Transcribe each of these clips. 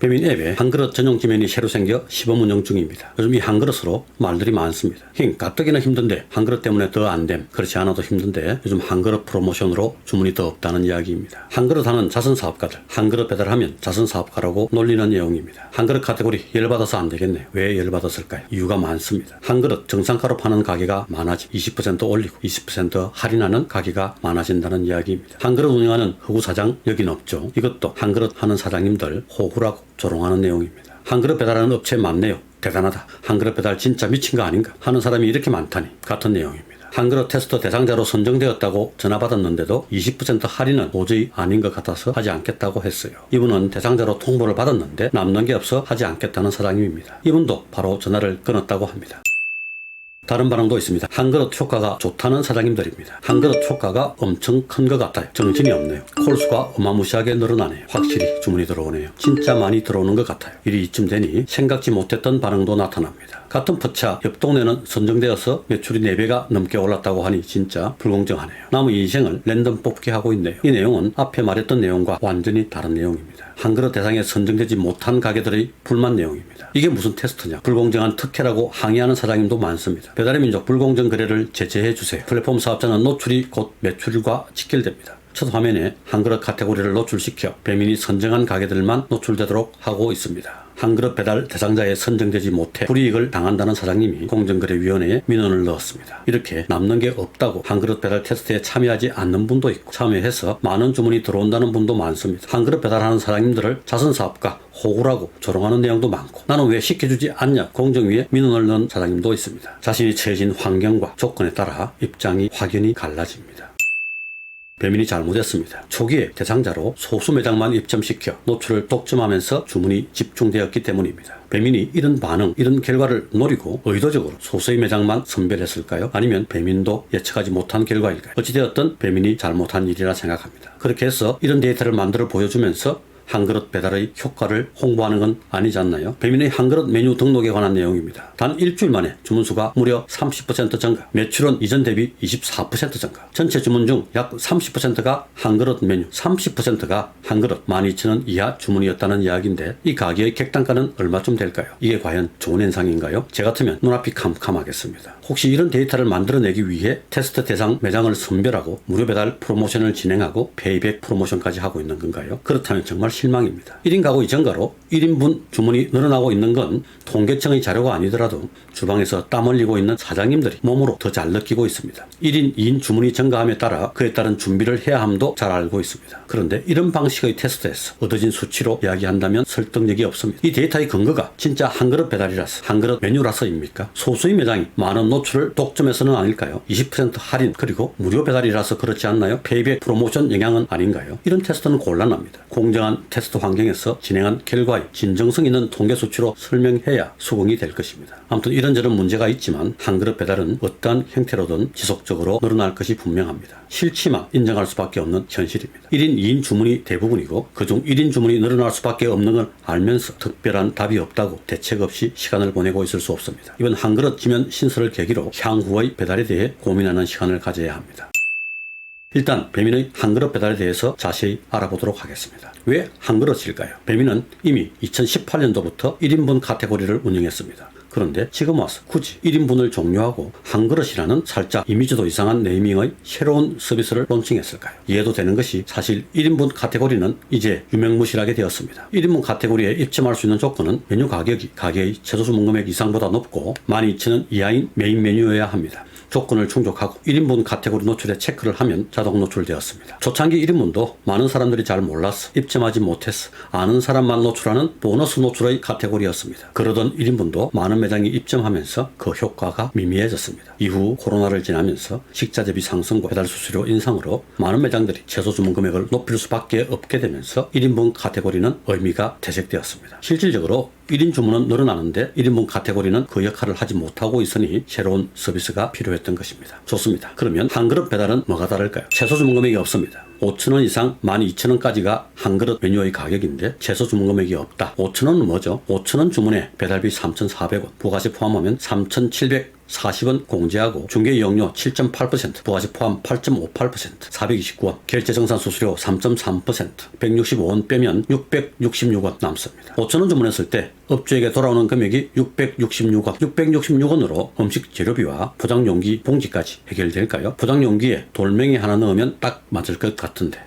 배민 앱에 한그릇 전용 지면이 새로 생겨 시범 운영 중입니다. 요즘 이 한그릇으로 말들이 많습니다. 가뜩이나 힘든데 한그릇 때문에 더 안됨, 그렇지 않아도 힘든데 요즘 한그릇 프로모션으로 주문이 더 없다는 이야기입니다. 한그릇 하는 자선사업가들, 한그릇 배달하면 자선사업가라고 놀리는 내용입니다. 한그릇 카테고리 열받아서 안 되겠네. 왜 열받았을까요? 이유가 많습니다. 한그릇 정상가로 파는 가게가 많아지고 20% 올리고 20% 할인하는 가게가 많아진다는 이야기입니다. 한그릇 운영하는 허구 사장 여긴 없죠. 이것도 한그릇 하는 사장님들 호구라고 조롱하는 내용입니다. 한그릇 배달하는 업체 많네요. 대단하다. 한그릇 배달 진짜 미친 거 아닌가 하는 사람이 이렇게 많다니 같은 내용입니다. 한그릇 테스터 대상자로 선정되었다고 전화받았는데도 20% 할인은 도저히 아닌 것 같아서 하지 않겠다고 했어요. 이분은 대상자로 통보를 받았는데 남는 게 없어 하지 않겠다는 사장님입니다. 이분도 바로 전화를 끊었다고 합니다. 다른 반응도 있습니다. 한그릇 효과가 좋다는 사장님들입니다. 한그릇 효과가 엄청 큰 것 같아요. 정신이 없네요. 콜수가 어마무시하게 늘어나네요. 확실히 주문이 들어오네요. 진짜 많이 들어오는 것 같아요. 일이 이쯤 되니 생각지 못했던 반응도 나타납니다. 같은 포차 옆 동네는 선정되어서 매출이 4배가 넘게 올랐다고 하니 진짜 불공정하네요. 남의 인생을 랜덤 뽑기 하고 있네요. 이 내용은 앞에 말했던 내용과 완전히 다른 내용입니다. 한그릇 대상에 선정되지 못한 가게들의 불만 내용입니다. 이게 무슨 테스트냐? 불공정한 특혜라고 항의하는 사장님도 많습니다. 배달의 민족 불공정 거래를 제재해 주세요. 플랫폼 사업자는 노출이 곧 매출과 직결됩니다. 첫 화면에 한그릇 카테고리를 노출시켜 배민이 선정한 가게들만 노출되도록 하고 있습니다. 한그릇 배달 대상자에 선정되지 못해 불이익을 당한다는 사장님이 공정거래위원회에 민원을 넣었습니다. 이렇게 남는 게 없다고 한그릇 배달 테스트에 참여하지 않는 분도 있고 참여해서 많은 주문이 들어온다는 분도 많습니다. 한그릇 배달하는 사장님들을 자선사업가 호구라고 조롱하는 내용도 많고 나는 왜 시켜주지 않냐 공정위에 민원을 넣은 사장님도 있습니다. 자신이 처해진 환경과 조건에 따라 입장이 확연히 갈라집니다. 배민이 잘못했습니다. 초기에 대상자로 소수 매장만 입점시켜 노출을 독점하면서 주문이 집중되었기 때문입니다. 배민이 이런 반응, 이런 결과를 노리고 의도적으로 소수의 매장만 선별했을까요? 아니면 배민도 예측하지 못한 결과일까요? 어찌되었든 배민이 잘못한 일이라 생각합니다. 그렇게 해서 이런 데이터를 만들어 보여주면서 한그릇 배달의 효과를 홍보하는 건 아니지 않나요? 배민의 한그릇 메뉴 등록에 관한 내용입니다. 단 일주일 만에 주문수가 무려 30% 증가, 매출은 이전 대비 24% 증가, 전체 주문 중 약 30%가 한그릇 메뉴, 30%가 한그릇 12,000원 이하 주문이었다는 이야기인데 이 가게의 객단가는 얼마쯤 될까요? 이게 과연 좋은 현상인가요? 제 같으면 눈앞이 캄캄하겠습니다. 혹시 이런 데이터를 만들어내기 위해 테스트 대상 매장을 선별하고 무료 배달 프로모션을 진행하고 페이백 프로모션까지 하고 있는 건가요? 그렇다면 정말 실망입니다. 1인 가구 이전가로 1인분 주문이 늘어나고 있는 건 통계청의 자료가 아니더라도 주방에서 땀 흘리고 있는 사장님들이 몸으로 더 잘 느끼고 있습니다. 1인 2인 주문이 증가함에 따라 그에 따른 준비를 해야 함도 잘 알고 있습니다. 그런데 이런 방식의 테스트에서 얻어진 수치로 이야기한다면 설득력이 없습니다. 이 데이터의 근거가 진짜 한그릇 배달이라서 한그릇 메뉴라서입니까? 소수의 매장이 많은 노출을 독점해서는 아닐까요? 20% 할인 그리고 무료 배달이라서 그렇지 않나요? 페이백 프로모션 영향은 아닌가요? 이런 테스트는 곤란합니다. 공정한 테스트 환경에서 진행한 결과의 진정성 있는 통계 수치로 설명해야 수긍이 될 것입니다. 아무튼 이런저런 문제가 있지만 한그릇 배달은 어떠한 형태로든 지속적으로 늘어날 것이 분명합니다. 싫지만 인정할 수밖에 없는 현실입니다. 1인 2인 주문이 대부분이고 그중 1인 주문이 늘어날 수밖에 없는 걸 알면서 특별한 답이 없다고 대책 없이 시간을 보내고 있을 수 없습니다. 이번 한그릇 지면 신설을 계기로 향후의 배달에 대해 고민하는 시간을 가져야 합니다. 일단 배민의 한그릇 배달에 대해서 자세히 알아보도록 하겠습니다. 왜 한그릇일까요? 배민은 이미 2018년도부터 1인분 카테고리를 운영했습니다. 그런데 지금 와서 굳이 1인분을 종료하고 한그릇이라는 살짝 이미지도 이상한 네이밍의 새로운 서비스를 론칭했을까요? 이해도 되는 것이 사실 1인분 카테고리는 이제 유명무실하게 되었습니다. 1인분 카테고리에 입점할 수 있는 조건은 메뉴 가격이 가게의 최소 주문 금액 이상보다 높고 12,000원 이하인 메인 메뉴여야 합니다. 조건을 충족하고 1인분 카테고리 노출에 체크를 하면 자동 노출되었습니다. 초창기 1인분도 많은 사람들이 잘 몰랐어, 입점하지 못했어, 아는 사람만 노출하는 보너스 노출의 카테고리였습니다. 그러던 1인분도 많은 매장이 입점하면서 그 효과가 미미해졌습니다. 이후 코로나를 지나면서 식자 재비 상승과 배달 수수료 인상으로 많은 매장들이 최소 주문 금액을 높일 수밖에 없게 되면서 1인분 카테고리는 의미가 퇴색되었습니다. 실질적으로 1인 주문은 늘어나는데 1인분 카테고리는 그 역할을 하지 못하고 있으니 새로운 서비스가 필요했던 것입니다. 좋습니다. 그러면 한그릇 배달은 뭐가 다를까요? 최소 주문 금액이 없습니다. 5,000원 이상 12,000원까지가 한 그릇 메뉴의 가격인데 최소 주문 금액이 없다. 5,000원은 뭐죠? 5,000원 주문에 배달비 3,400원, 부가세 포함하면 3,740원 공제하고 중개 이용료 7.8%, 부가세 포함 8.58%, 429원, 결제정산 수수료 3.3%, 165원 빼면 666원 남습니다. 5,000원 주문했을 때 업주에게 돌아오는 금액이 666원, 666원으로 음식 재료비와 포장용기 봉지까지 해결될까요? 포장용기에 돌멩이 하나 넣으면 딱 맞을 것 같은데.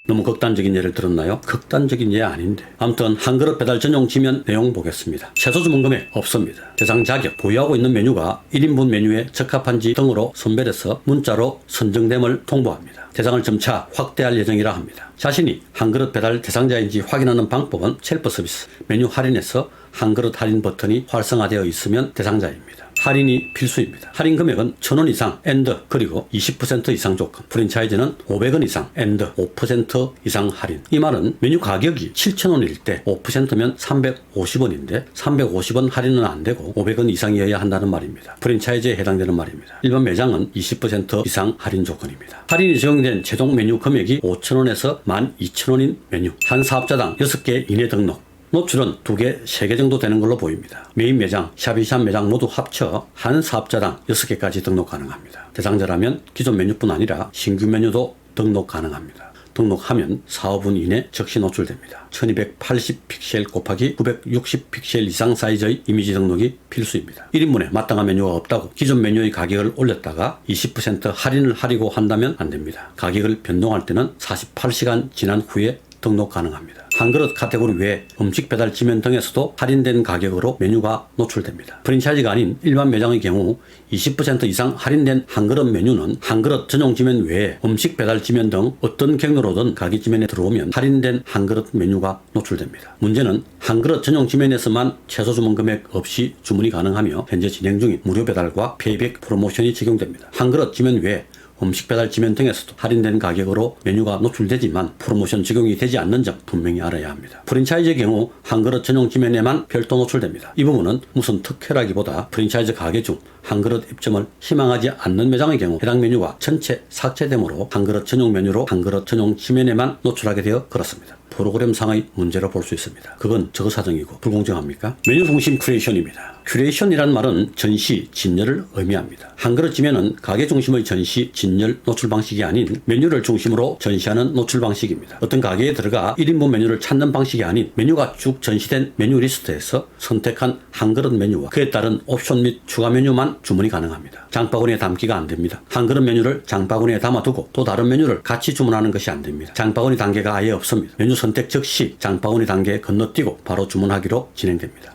너무 극단적인 예를 들었나요? 극단적인 예 아닌데. 아무튼 한 그릇 배달 전용 지면 내용 보겠습니다. 최소 주문 금액 없습니다. 대상 자격, 보유하고 있는 메뉴가 1인분 메뉴에 적합한지 등으로 선별해서 문자로 선정됨을 통보합니다. 대상을 점차 확대할 예정이라 합니다. 자신이 한 그릇 배달 대상자인지 확인하는 방법은 셀프 서비스, 메뉴 할인에서 한 그릇 할인 버튼이 활성화되어 있으면 대상자입니다. 할인이 필수입니다. 할인 금액은 1,000원 이상 앤드 그리고 20% 이상 조건, 프랜차이즈는 500원 이상 앤드 5% 이상 할인. 이 말은 메뉴 가격이 7,000원일 때 5%면 350원인데 350원 할인은 안 되고 500원 이상이어야 한다는 말입니다. 프랜차이즈에 해당되는 말입니다. 일반 매장은 20% 이상 할인 조건입니다. 할인이 적용된 최종 메뉴 금액이 5,000원에서 12,000원인 메뉴, 한 사업자당 6개 이내 등록, 노출은 2개, 3개 정도 되는 걸로 보입니다. 메인 매장, 샵인샵 매장 모두 합쳐 한 사업자당 6개까지 등록 가능합니다. 대상자라면 기존 메뉴뿐 아니라 신규 메뉴도 등록 가능합니다. 등록하면 4~5분 이내 즉시 노출됩니다. 1280 픽셀 곱하기 960 픽셀 이상 사이즈의 이미지 등록이 필수입니다. 1인분에 마땅한 메뉴가 없다고 기존 메뉴의 가격을 올렸다가 20% 할인을 하려고 한다면 안 됩니다. 가격을 변동할 때는 48시간 지난 후에 등록 가능합니다. 한 그릇 카테고리 외에 음식 배달 지면 등에서도 할인된 가격으로 메뉴가 노출됩니다. 프랜차이즈가 아닌 일반 매장의 경우 20% 이상 할인된 한 그릇 메뉴는 한 그릇 전용 지면 외에 음식 배달 지면 등 어떤 경로로든 가게 지면에 들어오면 할인된 한 그릇 메뉴가 노출됩니다. 문제는 한 그릇 전용 지면에서만 최소 주문 금액 없이 주문이 가능하며 현재 진행 중인 무료 배달과 페이백 프로모션이 적용됩니다. 한 그릇 지면 외에 음식 배달 지면 등에서도 할인된 가격으로 메뉴가 노출되지만 프로모션 적용이 되지 않는 점 분명히 알아야 합니다. 프랜차이즈의 경우 한 그릇 전용 지면에만 별도 노출됩니다. 이 부분은 무슨 특혜라기보다 프랜차이즈 가게 중 한 그릇 입점을 희망하지 않는 매장의 경우 해당 메뉴가 전체 삭제되므로 한 그릇 전용 메뉴로 한 그릇 전용 지면에만 노출하게 되어 그렇습니다. 프로그램상의 문제로 볼 수 있습니다. 그건 저사정이고 불공정합니까? 메뉴 중심 큐레이션입니다. 큐레이션이란 말은 전시, 진열을 의미합니다. 한 그릇 지면은 가게 중심의 전시, 진열, 노출 방식이 아닌 메뉴를 중심으로 전시하는 노출 방식입니다. 어떤 가게에 들어가 1인분 메뉴를 찾는 방식이 아닌 메뉴가 쭉 전시된 메뉴 리스트에서 선택한 한 그릇 메뉴와 그에 따른 옵션 및 추가 메뉴만 주문이 가능합니다. 장바구니에 담기가 안 됩니다. 한 그릇 메뉴를 장바구니에 담아두고 또 다른 메뉴를 같이 주문하는 것이 안 됩니다. 장바구니 단계가 아예 없습니다. 메뉴 선택 즉시 장바구니 단계에 건너뛰고 바로 주문하기로 진행됩니다.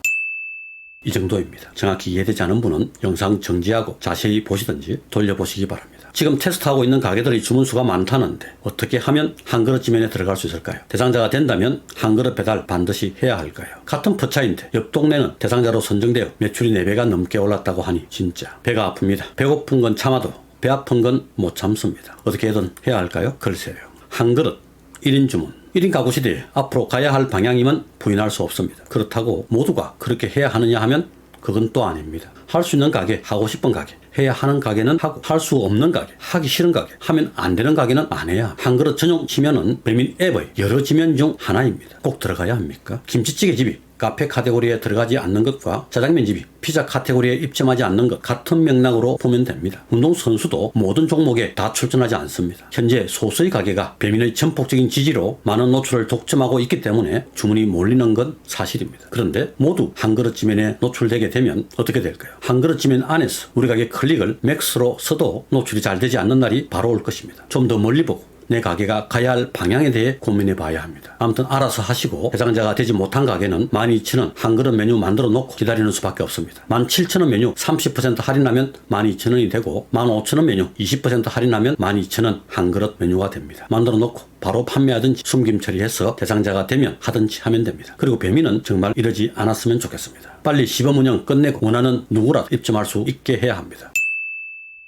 이 정도입니다. 정확히 이해되지 않은 분은 영상 정지하고 자세히 보시든지 돌려보시기 바랍니다. 지금 테스트하고 있는 가게들의 주문수가 많다는데 어떻게 하면 한 그릇 지면에 들어갈 수 있을까요? 대상자가 된다면 한 그릇 배달 반드시 해야 할까요? 같은 포차인데 옆 동네는 대상자로 선정되어 매출이 4배가 넘게 올랐다고 하니 진짜 배가 아픕니다. 배고픈 건 참아도 배 아픈 건 못 참습니다. 어떻게든 해야 할까요? 글쎄요. 한 그릇 1인 주문, 1인 가구 시대에 앞으로 가야 할 방향임은 부인할 수 없습니다. 그렇다고 모두가 그렇게 해야 하느냐 하면 그건 또 아닙니다. 할 수 있는 가게, 하고 싶은 가게, 해야 하는 가게는 하고, 할 수 없는 가게, 하기 싫은 가게, 하면 안 되는 가게는 안 해야 합니다. 한 그릇 전용 지면은 배민 앱의 여러 지면 중 하나입니다. 꼭 들어가야 합니까? 김치찌개 집이 카페 카테고리에 들어가지 않는 것과 짜장면 집이 피자 카테고리에 입점하지 않는 것 같은 맥락으로 보면 됩니다. 운동선수도 모든 종목에 다 출전하지 않습니다. 현재 소수의 가게가 배민의 전폭적인 지지로 많은 노출을 독점하고 있기 때문에 주문이 몰리는 건 사실입니다. 그런데 모두 한 그릇 지면에 노출되게 되면 어떻게 될까요? 한 그릇 지면 안에서 우리 가게 클릭을 맥스로 써도 노출이 잘 되지 않는 날이 바로 올 것입니다. 좀 더 멀리 보고 내 가게가 가야 할 방향에 대해 고민해 봐야 합니다. 아무튼 알아서 하시고 대상자가 되지 못한 가게는 12,000원 한 그릇 메뉴 만들어 놓고 기다리는 수밖에 없습니다. 17,000원 메뉴 30% 할인하면 12,000원이 되고 15,000원 메뉴 20% 할인하면 12,000원 한 그릇 메뉴가 됩니다. 만들어 놓고 바로 판매하든지 숨김 처리해서 대상자가 되면 하든지 하면 됩니다. 그리고 배민은 정말 이러지 않았으면 좋겠습니다. 빨리 시범 운영 끝내고 원하는 누구라도 입점할 수 있게 해야 합니다.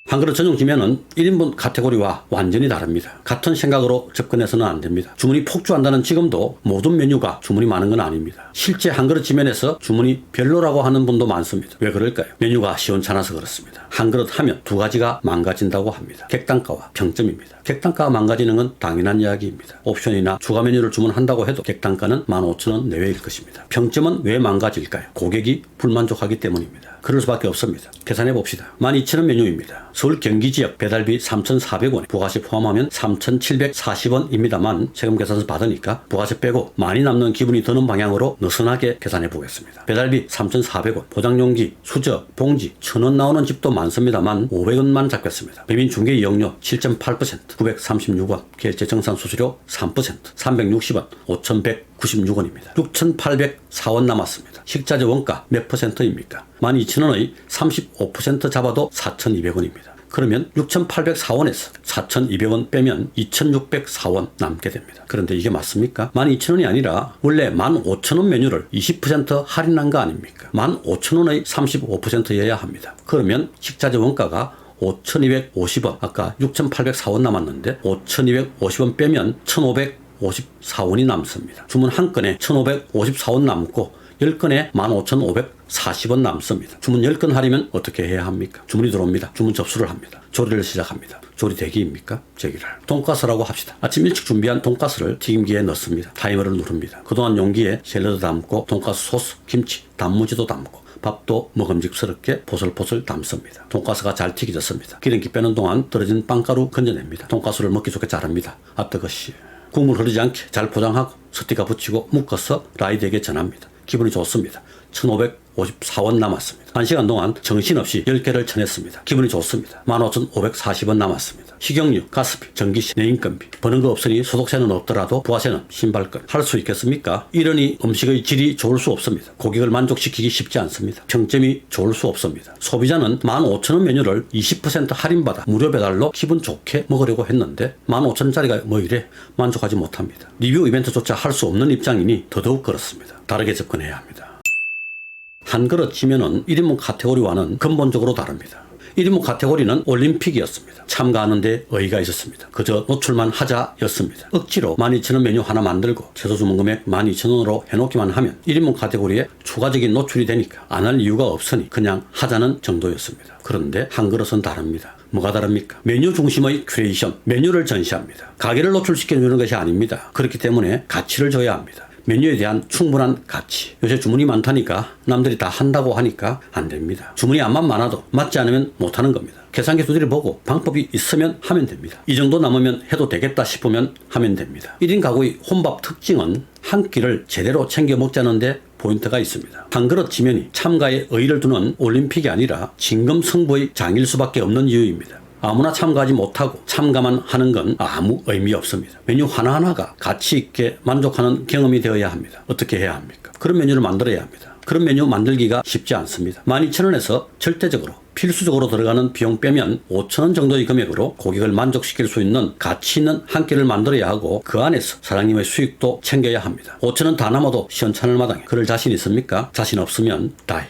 한 그릇 전용지면은 1인분 카테고리와 완전히 다릅니다. 같은 생각으로 접근해서는 안 됩니다. 주문이 폭주한다는 지금도 모든 메뉴가 주문이 많은 건 아닙니다. 실제 한 그릇 지면에서 주문이 별로라고 하는 분도 많습니다. 왜 그럴까요? 메뉴가 시원찮아서 그렇습니다. 한 그릇 하면 두 가지가 망가진다고 합니다. 객단가와 평점입니다. 객단가가 망가지는 건 당연한 이야기입니다. 옵션이나 추가 메뉴를 주문한다고 해도 객단가는 15,000원 내외일 것입니다. 평점은 왜 망가질까요? 고객이 불만족하기 때문입니다. 그럴 수밖에 없습니다. 계산해 봅시다. 12,000원 메뉴입니다. 서울 경기 지역 배달비 3,400원, 부가세 포함하면 3,740원입니다만 세금 계산서 받으니까 부가세 빼고 많이 남는 기분이 드는 방향으로 느슨하게 계산해 보겠습니다. 배달비 3,400원, 포장용기, 수저, 봉지 1,000원 나오는 집도 많습니다만 500원만 잡겠습니다. 배민 중개 이용료 7.8%, 936원, 결제 정산 수수료 3%, 360원, 5,196원입니다. 6,804원 남았습니다. 식자재 원가 몇 %입니까? 12,000원의 35% 잡아도 4,200원입니다. 그러면 6,804원에서 4,200원 빼면 2,604원 남게 됩니다. 그런데 이게 맞습니까? 12,000원이 아니라 원래 15,000원 메뉴를 20% 할인한 거 아닙니까? 15,000원의 35%여야 합니다. 그러면 식자재 원가가 5,250원, 아까 6,804원 남았는데 5,250원 빼면 1,554원이 남습니다. 주문 한 건에 1,554원 남고 10건에 15,540원 남습니다. 주문 10건 하려면 어떻게 해야 합니까? 주문이 들어옵니다. 주문 접수를 합니다. 조리를 시작합니다. 조리 대기입니까? 제기를. 돈가스라고 합시다. 아침 일찍 준비한 돈가스를 튀김기에 넣습니다. 타이머를 누릅니다. 그동안 용기에 샐러드 담고 돈가스 소스, 김치, 단무지도 담고 밥도 먹음직스럽게 포슬포슬 담습니다. 돈가스가 잘 튀겨졌습니다. 기름기 빼는 동안 떨어진 빵가루 건져냅니다. 돈가스를 먹기 좋게 자릅니다. 뜨거시. 국물 흐르지 않게 잘 포장하고 스티커 붙이고 묶어서 라이드에게 전합니다. 기분이 좋습니다. 1,554원 남았습니다. 1시간 동안 정신없이 10개를 쳐냈습니다. 기분이 좋습니다. 15,540원 남았습니다. 식용유, 가스비, 전기세, 내인건비 버는 거 없으니 소득세는 없더라도 부가세는 신발권 할 수 있겠습니까? 이러니 음식의 질이 좋을 수 없습니다. 고객을 만족시키기 쉽지 않습니다. 평점이 좋을 수 없습니다. 소비자는 15,000원 메뉴를 20% 할인받아 무료 배달로 기분 좋게 먹으려고 했는데 15,000원짜리가 뭐 이래 만족하지 못합니다. 리뷰 이벤트조차 할 수 없는 입장이니 더더욱 그렇습니다. 다르게 접근해야 합니다. 한 그릇 치면은 1인분 카테고리와는 근본적으로 다릅니다. 1인분 카테고리는 올림픽이었습니다. 참가하는데 의의가 있었습니다. 그저 노출만 하자였습니다. 억지로 12,000원 메뉴 하나 만들고 최소 주문 금액 12,000원으로 해놓기만 하면 1인분 카테고리에 추가적인 노출이 되니까 안 할 이유가 없으니 그냥 하자는 정도였습니다. 그런데 한 그릇은 다릅니다. 뭐가 다릅니까? 메뉴 중심의 큐레이션, 메뉴를 전시합니다. 가게를 노출시켜주는 것이 아닙니다. 그렇기 때문에 가치를 줘야 합니다. 메뉴에 대한 충분한 가치. 요새 주문이 많다니까 남들이 다 한다고 하니까 안 됩니다. 주문이 암만 많아도 맞지 않으면 못하는 겁니다. 계산기 두드려 보고 방법이 있으면 하면 됩니다. 이 정도 남으면 해도 되겠다 싶으면 하면 됩니다. 1인 가구의 혼밥 특징은 한 끼를 제대로 챙겨 먹자는데 포인트가 있습니다. 한 그릇 지면이 참가에 의의를 두는 올림픽이 아니라 진검승부의 장일 수밖에 없는 이유입니다. 아무나 참가하지 못하고 참가만 하는 건 아무 의미 없습니다. 메뉴 하나하나가 가치 있게 만족하는 경험이 되어야 합니다. 어떻게 해야 합니까? 그런 메뉴를 만들어야 합니다. 그런 메뉴 만들기가 쉽지 않습니다. 12,000원에서 절대적으로 필수적으로 들어가는 비용 빼면 5,000원 정도의 금액으로 고객을 만족시킬 수 있는 가치 있는 한 끼를 만들어야 하고 그 안에서 사장님의 수익도 챙겨야 합니다. 5,000원 다 남아도 시원찮을 마당에 그럴 자신 있습니까? 자신 없으면 다이.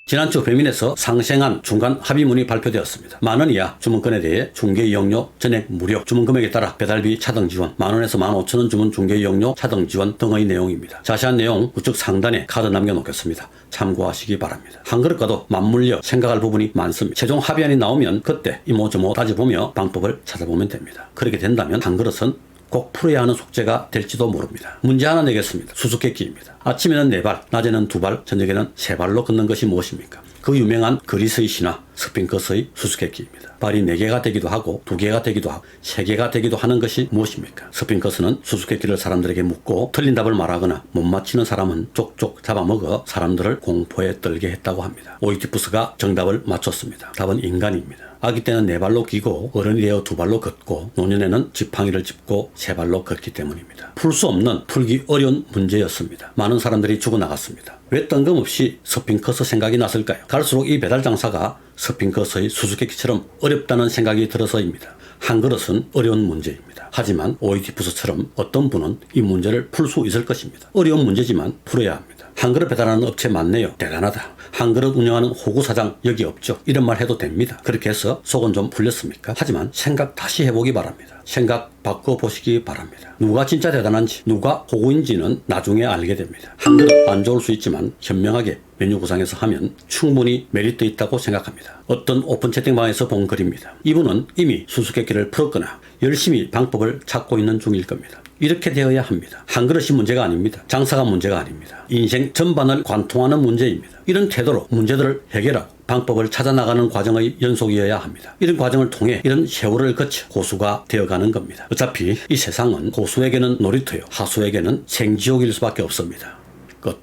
지난주 배민에서 상생한 중간 합의문이 발표되었습니다. 10,000원 이하 주문건에 대해 중개 이용료 전액 무료, 주문 금액에 따라 배달비 차등 지원, 10,000원에서 15,000원 주문 중개 이용료 차등 지원 등의 내용입니다. 자세한 내용 우측 상단에 카드 남겨놓겠습니다. 참고하시기 바랍니다. 한 그릇과도 맞물려 생각할 부분이 많습니다. 최종 합의안이 나오면 그때 이모저모 따져보며 방법을 찾아보면 됩니다. 그렇게 된다면 한 그릇은 꼭 풀어야 하는 숙제가 될지도 모릅니다. 문제 하나 내겠습니다. 수수께끼입니다. 아침에는 4발, 낮에는 2발, 저녁에는 3발로 걷는 것이 무엇입니까? 그 유명한 그리스의 신화 스핑크스의 수수께끼입니다. 발이 4개가 되기도 하고 2개가 되기도 하고 3개가 되기도 하는 것이 무엇입니까? 스핑크스는 수수께끼를 사람들에게 묻고 틀린 답을 말하거나 못 맞히는 사람은 쪽쪽 잡아먹어 사람들을 공포에 떨게 했다고 합니다. 오이디푸스가 정답을 맞췄습니다. 답은 인간입니다. 아기 때는 4발로 기고 어른이 되어 2발로 걷고 노년에는 지팡이를 짚고 3발로 걷기 때문입니다. 풀 수 없는, 풀기 어려운 문제였습니다. 많은 사람들이 죽어나갔습니다. 왜 뜬금없이 스핑크스 생각이 났을까요? 갈수록 이 배달 장사가 스핑크스의 수수께끼처럼 어렵다는 생각이 들어서입니다. 한 그릇은 어려운 문제입니다. 하지만 오이디푸스처럼 어떤 분은 이 문제를 풀 수 있을 것입니다. 어려운 문제지만 풀어야 합니다. 한 그릇 배달하는 업체 많네요. 대단하다. 한 그릇 운영하는 호구 사장 여기 없죠. 이런 말 해도 됩니다. 그렇게 해서 속은 좀 풀렸습니까? 하지만 생각 다시 해보기 바랍니다. 생각 바꿔보시기 바랍니다. 누가 진짜 대단한지, 누가 호구인지는 나중에 알게 됩니다. 한 그릇 안 좋을 수 있지만 현명하게 메뉴 구상해서 하면 충분히 메리트 있다고 생각합니다. 어떤 오픈 채팅방에서 본 글입니다. 이분은 이미 수수께끼를 풀었거나 열심히 방법을 찾고 있는 중일 겁니다. 이렇게 되어야 합니다. 한 그릇이 문제가 아닙니다. 장사가 문제가 아닙니다. 인생 전반을 관통하는 문제입니다. 이런 태도로 문제들을 해결하고 방법을 찾아나가는 과정의 연속이어야 합니다. 이런 과정을 통해 이런 세월을 거쳐 고수가 되어가는 겁니다. 어차피 이 세상은 고수에게는 놀이터요, 하수에게는 생지옥일 수밖에 없습니다. 끝.